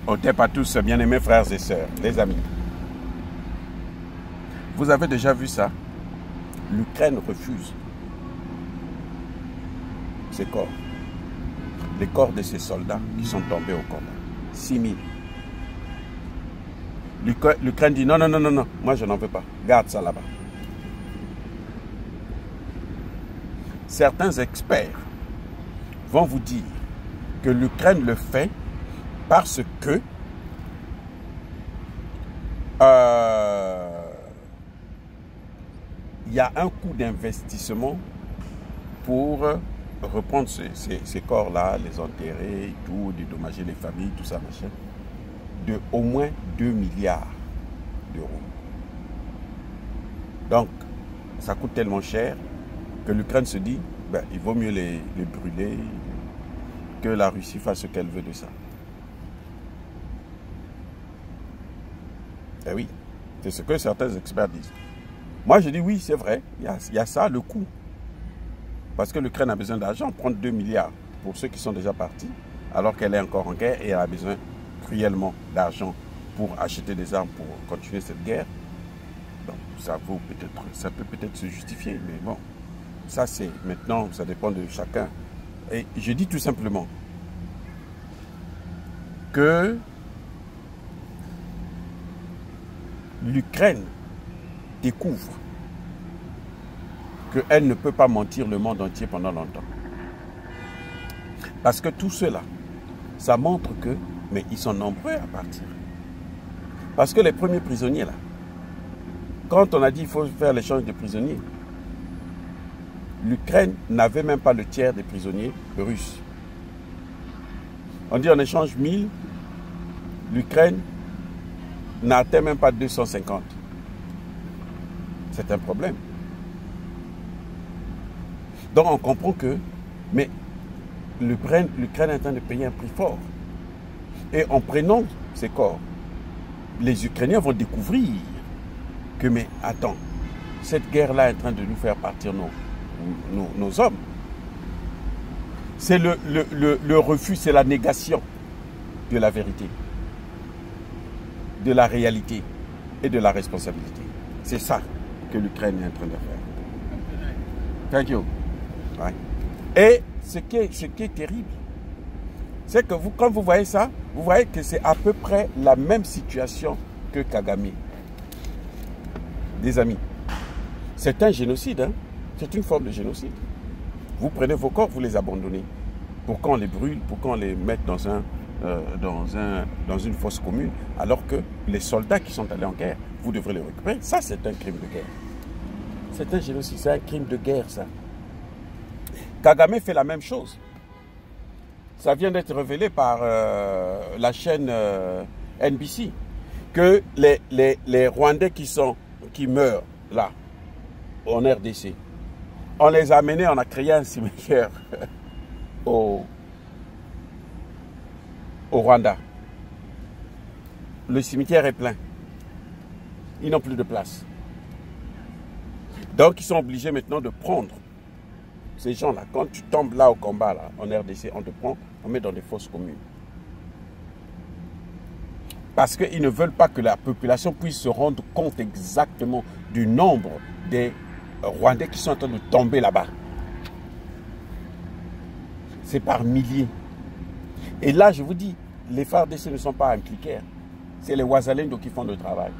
Otep à tous, bien-aimés frères et sœurs, les amis. Vous avez déjà vu ça? L'Ukraine refuse ces corps. Les corps de ces soldats qui sont tombés au combat. 6 000. L'Ukraine dit non, non, non, non, non, moi je n'en veux pas. Garde ça là-bas. Certains experts vont vous dire que l'Ukraine le fait parce que il y a un coût d'investissement pour reprendre ces corps-là, les enterrer, et tout, dédommager les familles, tout ça, machin, de au moins 2 milliards d'euros. Donc, ça coûte tellement cher que l'Ukraine se dit, ben, il vaut mieux les brûler, que la Russie fasse ce qu'elle veut de ça. Eh oui, c'est ce que certains experts disent. Moi, je dis oui, c'est vrai, il y a ça, le coût. Parce que l'Ukraine a besoin d'argent, prendre 2 milliards pour ceux qui sont déjà partis, alors qu'elle est encore en guerre et elle a besoin cruellement d'argent pour acheter des armes pour continuer cette guerre. Donc, ça peut peut-être se justifier, mais bon, ça c'est maintenant, ça dépend de chacun. Et je dis tout simplement que l'Ukraine découvre qu'elle ne peut pas mentir le monde entier pendant longtemps. Parce que tout cela, ça montre que, mais ils sont nombreux à partir. Parce que les premiers prisonniers là, quand on a dit qu'il faut faire l'échange de prisonniers, l'Ukraine n'avait même pas le tiers des prisonniers russes. On dit on échange 1000, l'Ukraine n'atteint même pas 250. C'est un problème. Donc on comprend que, mais l'Ukraine est en train de payer un prix fort. Et en prenant ces corps, les Ukrainiens vont découvrir que, mais attends, cette guerre-là est en train de nous faire partir nos hommes. C'est le refus, c'est la négation de la vérité, de la réalité et de la responsabilité. C'est ça que l'Ukraine est en train de faire. Thank you. Ouais. Et ce qui est terrible, c'est que quand vous voyez ça, vous voyez que c'est à peu près la même situation que Kagame. Des amis, c'est un génocide, hein? C'est une forme de génocide. Vous prenez vos corps, vous les abandonnez. Pour qu'on les brûle, pour qu'on les mette dans une fosse commune, alors que les soldats qui sont allés en guerre, vous devrez les récupérer. Ça, c'est un crime de guerre. C'est un génocide, c'est un crime de guerre, ça. Kagame fait la même chose. Ça vient d'être révélé par la chaîne NBC, que les Rwandais qui meurent là, en RDC, on les a amenés, on a créé un cimetière au Rwanda. Le cimetière est plein. Ils n'ont plus de place. Donc ils sont obligés maintenant de prendre ces gens-là. Quand tu tombes là au combat, là, en RDC, on te prend, on met dans des fosses communes. Parce qu'ils ne veulent pas que la population puisse se rendre compte exactement du nombre des Rwandais qui sont en train de tomber là-bas. C'est par milliers. Et là, je vous dis, les FARDC ne sont pas impliqués. C'est les Wazalendo qui font le travail.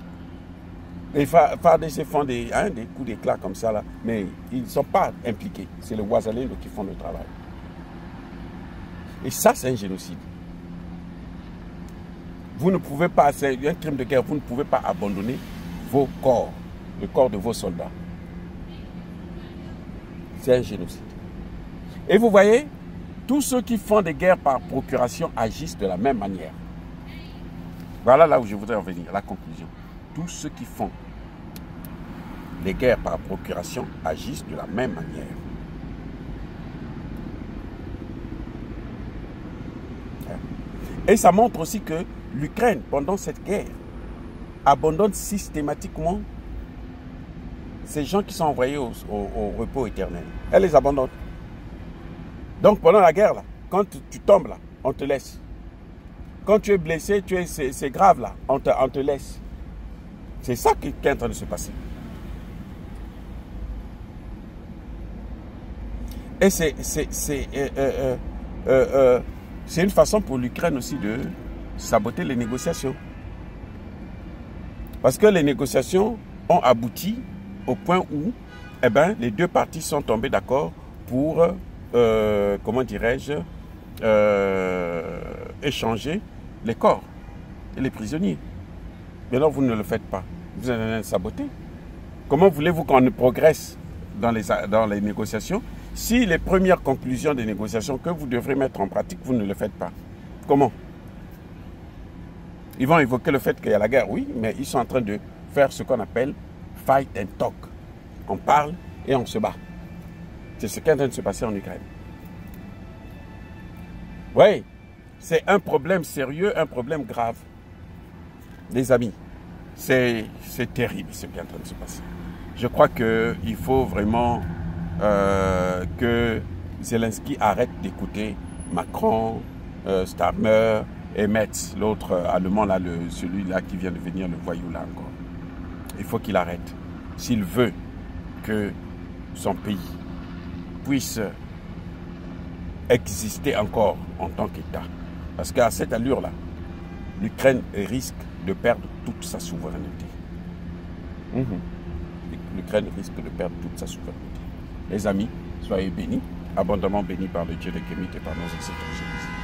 Les FARDC font des coups d'éclat comme ça, là, mais ils ne sont pas impliqués. C'est les Wazalendo qui font le travail. Et ça, c'est un génocide. Vous ne pouvez pas, c'est un crime de guerre, vous ne pouvez pas abandonner vos corps, le corps de vos soldats. C'est un génocide. Et vous voyez, tous ceux qui font des guerres par procuration agissent de la même manière. Voilà là où je voudrais en venir, la conclusion. Tous ceux qui font les guerres par procuration agissent de la même manière. Et ça montre aussi que l'Ukraine, pendant cette guerre, abandonne systématiquement ces gens qui sont envoyés au repos éternel. Elle les abandonne. Donc pendant la guerre, là, quand tu tombes là, on te laisse. Quand tu es blessé, c'est grave là. On te laisse. C'est ça qui est en train de se passer. Et c'est une façon pour l'Ukraine aussi de saboter les négociations. Parce que les négociations ont abouti au point où eh ben, les deux parties sont tombées d'accord pour, comment dirais-je, échanger les corps et les prisonniers. Mais non, vous ne le faites pas. Vous êtes en train de saboter. Comment voulez-vous qu'on progresse dans les négociations si les premières conclusions des négociations que vous devrez mettre en pratique, vous ne le faites pas? Comment? Ils vont évoquer le fait qu'il y a la guerre, oui, mais ils sont en train de faire ce qu'on appelle fight and talk. On parle et on se bat. C'est ce qui est en train de se passer en Ukraine. Oui, c'est un problème sérieux, un problème grave. Les amis, c'est terrible ce qui est en train de se passer. Je crois qu'il faut vraiment que Zelensky arrête d'écouter Macron, Starmer et Metz, l'autre allemand, là, celui-là qui vient de venir, le voyou là encore. Il faut qu'il arrête. S'il veut que son pays puisse exister encore en tant qu'État. Parce qu'à cette allure-là, l'Ukraine risque de perdre toute sa souveraineté. L'Ukraine risque de perdre toute sa souveraineté. Les amis, soyez bénis, abondamment bénis par le Dieu de Kémit et par nos ancêtres.